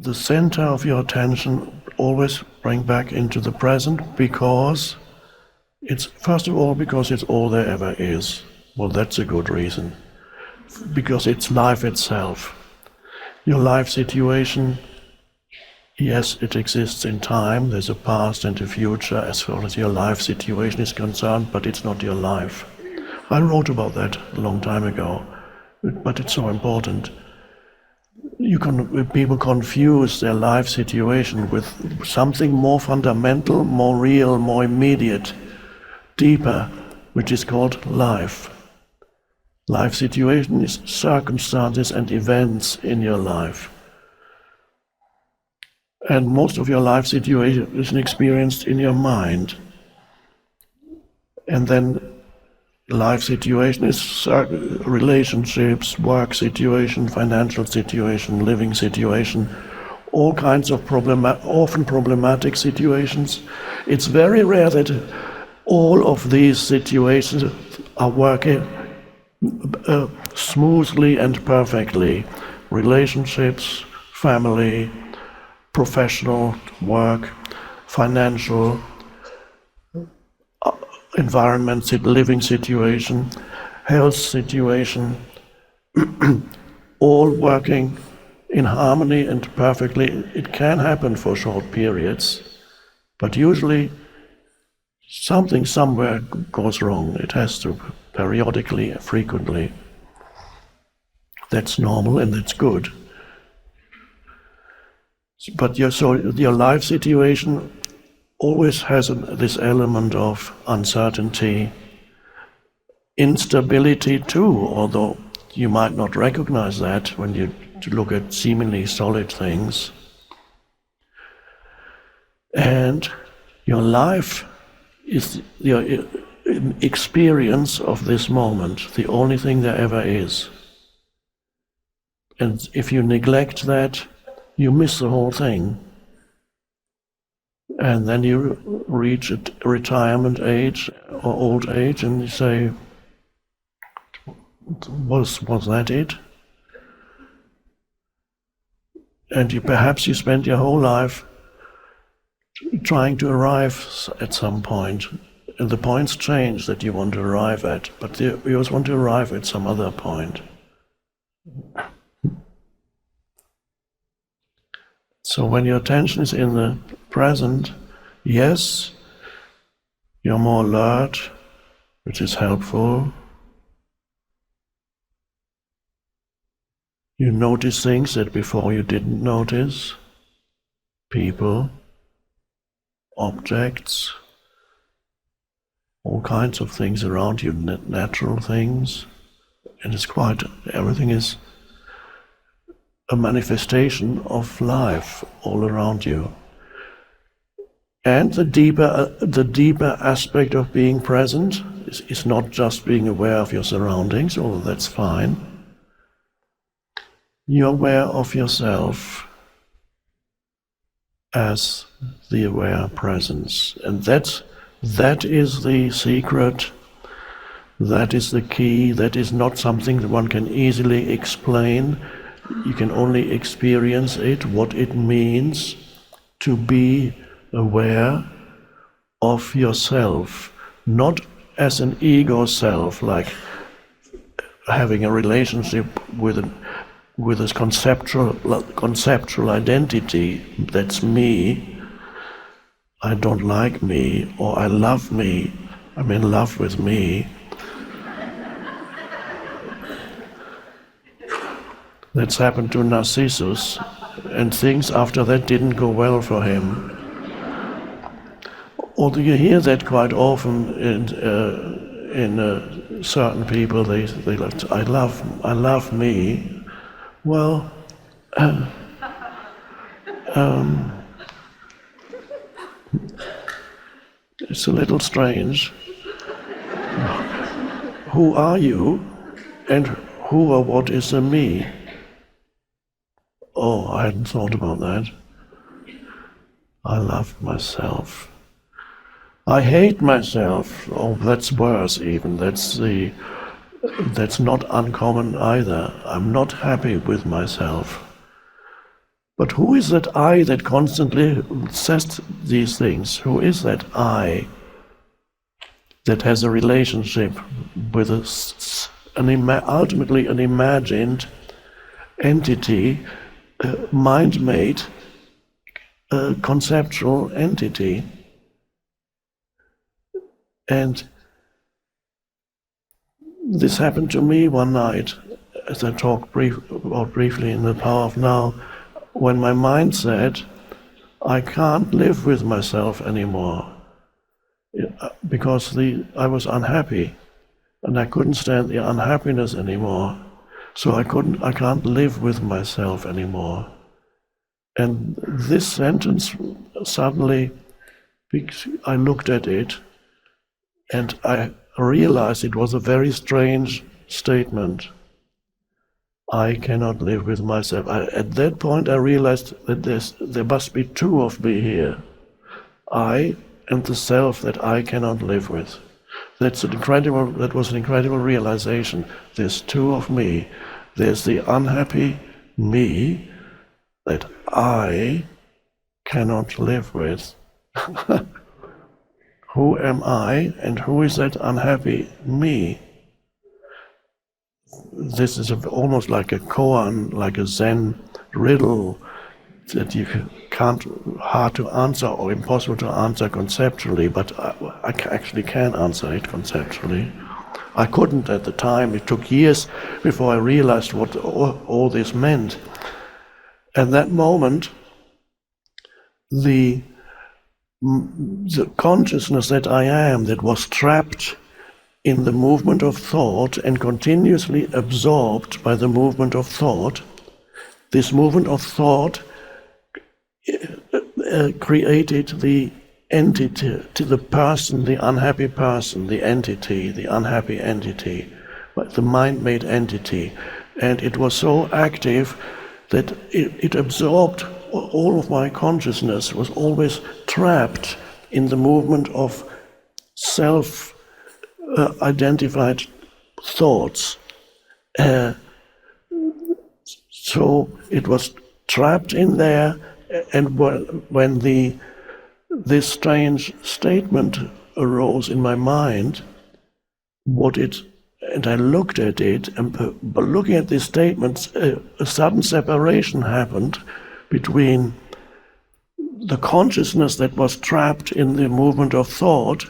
the center of your attention always bring back into the present, because it's, first of all, because it's all there ever is. Well, that's a good reason. Because it's life itself. Your life situation, yes, it exists in time. There's a past and a future as far as your life situation is concerned, but it's not your life. I wrote about that a long time ago, but it's so important. People confuse their life situation with something more fundamental, more real, more immediate, deeper, which is called life. Life situation is circumstances and events in your life. And most of your life situation is experienced in your mind. And then life situation is relationships, work situation, financial situation, living situation, all kinds of often problematic situations. It's very rare that all of these situations are working smoothly and perfectly. Relationships, family, professional, work, financial, environment, living situation, health situation, all working in harmony and perfectly. It can happen for short periods, but usually something somewhere goes wrong. It has to, periodically, frequently. That's normal and that's good. But your life situation always has this element of uncertainty, instability too, although you might not recognize that when you look at seemingly solid things. And your life is your experience of this moment, the only thing there ever is. And if you neglect that, you miss the whole thing. And then you reach a retirement age or old age and you say, was that it? And perhaps you spent your whole life trying to arrive at some point, and the points change that you want to arrive at, but you always want to arrive at some other point. So when your attention is in the present, yes, you're more alert, which is helpful. You notice things that before you didn't notice, people, objects, all kinds of things around you, natural things, and everything is a manifestation of life all around you. And the deeper aspect of being present is not just being aware of your surroundings, although that's fine. You're aware of yourself as the aware presence. And that is the secret, that is the key, that is not something that one can easily explain. You can only experience it, what it means to be aware of yourself, not as an ego self, like having a relationship with a conceptual identity. That's me. I don't like me, or I love me. I'm in love with me. That's happened to Narcissus, and things after that didn't go well for him. Although you hear that quite often in certain people, they like, I love me. Well, it's a little strange. Who are you, and who or what is the me? Oh, I hadn't thought about that. I love myself. I hate myself. Oh, that's worse even. That's not uncommon either. I'm not happy with myself. But who is that I that constantly says these things? Who is that I that has a relationship with ultimately an imagined entity, mind-made, conceptual entity? And this happened to me one night, as I talked briefly in The Power of Now, when my mind said, I can't live with myself anymore, because I was unhappy, and I couldn't stand the unhappiness anymore. So I can't live with myself anymore. And this sentence suddenly, I looked at it, and I realized it was a very strange statement. I cannot live with myself. At that point I realized that there must be two of me here. I and the self that I cannot live with. That was an incredible realization. There's two of me. There's the unhappy me that I cannot live with. Who am I, and who is that unhappy me? This is almost like a koan, like a Zen riddle that you can't, hard to answer or impossible to answer conceptually, but I actually can answer it conceptually. I couldn't at the time. It took years before I realized what all this meant. At that moment, the consciousness that I am, that was trapped in the movement of thought and continuously absorbed by the movement of thought, this movement of thought created the entity, to the person, the unhappy person, the entity, the unhappy entity, the mind-made entity. And it was so active that it absorbed all of my consciousness, was always trapped in the movement of self-identified thoughts. So it was trapped in there, and when this strange statement arose in my mind, and I looked at it, and by looking at these statements, a sudden separation happened between the consciousness that was trapped in the movement of thought,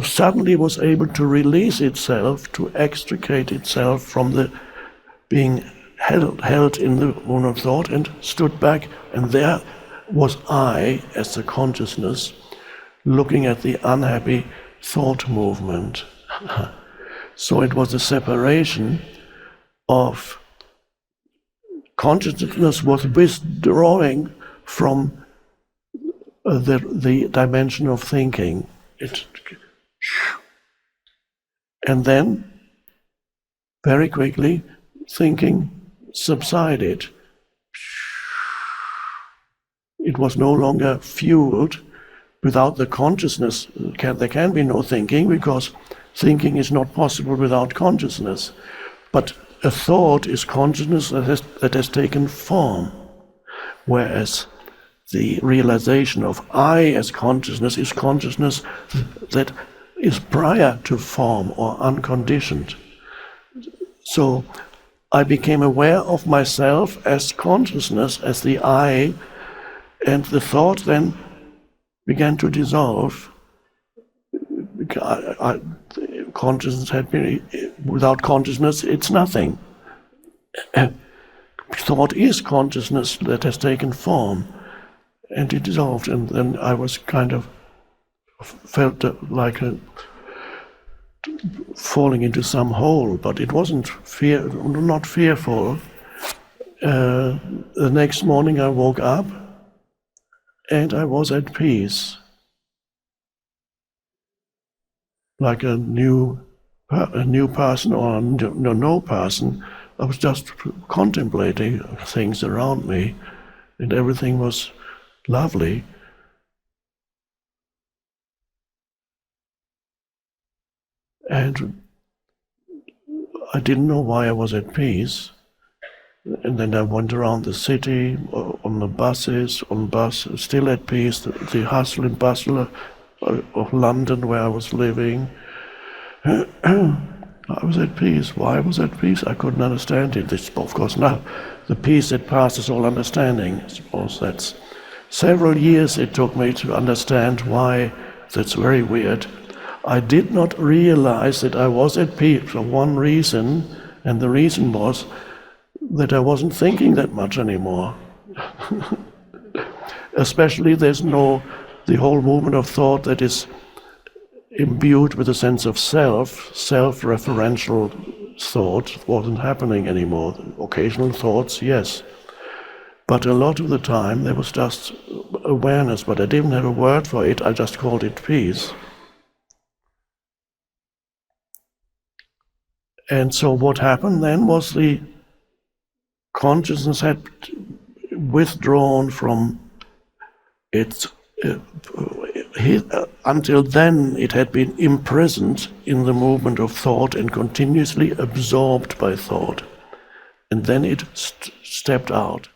suddenly was able to release itself, to extricate itself from the being held in the movement of thought, and stood back, and there was I, as the consciousness, looking at the unhappy thought movement. So it was a separation of consciousness was withdrawing from the dimension of thinking. And then, very quickly, thinking subsided. It was no longer fueled. Without the consciousness, there can be no thinking, because thinking is not possible without consciousness. But a thought is consciousness that has taken form, whereas the realization of I as consciousness is consciousness that is prior to form or unconditioned. So I became aware of myself as consciousness, as the I, and the thought then began to dissolve. Consciousness had been, without consciousness, it's nothing. Thought is consciousness that has taken form, and it dissolved. And then I was kind of felt like falling into some hole, but it wasn't not fearful. The next morning I woke up, and I was at peace, like a new person or no person. I was just contemplating things around me, and everything was lovely. And I didn't know why I was at peace, And then I went around the city, on the buses, still at peace, the hustle and bustle of London where I was living. I was at peace. Why I was at peace? I couldn't understand it. This, of course, now the peace that passes all understanding. I suppose that's several years it took me to understand why. That's very weird. I did not realize that I was at peace for one reason, and the reason was that I wasn't thinking that much anymore. Especially the whole movement of thought that is imbued with a sense of self-referential thought wasn't happening anymore. Occasional thoughts, yes. But a lot of the time there was just awareness, but I didn't have a word for it, I just called it peace. And so what happened then was the consciousness had withdrawn from its until then it had been imprisoned in the movement of thought and continuously absorbed by thought. And then it stepped out.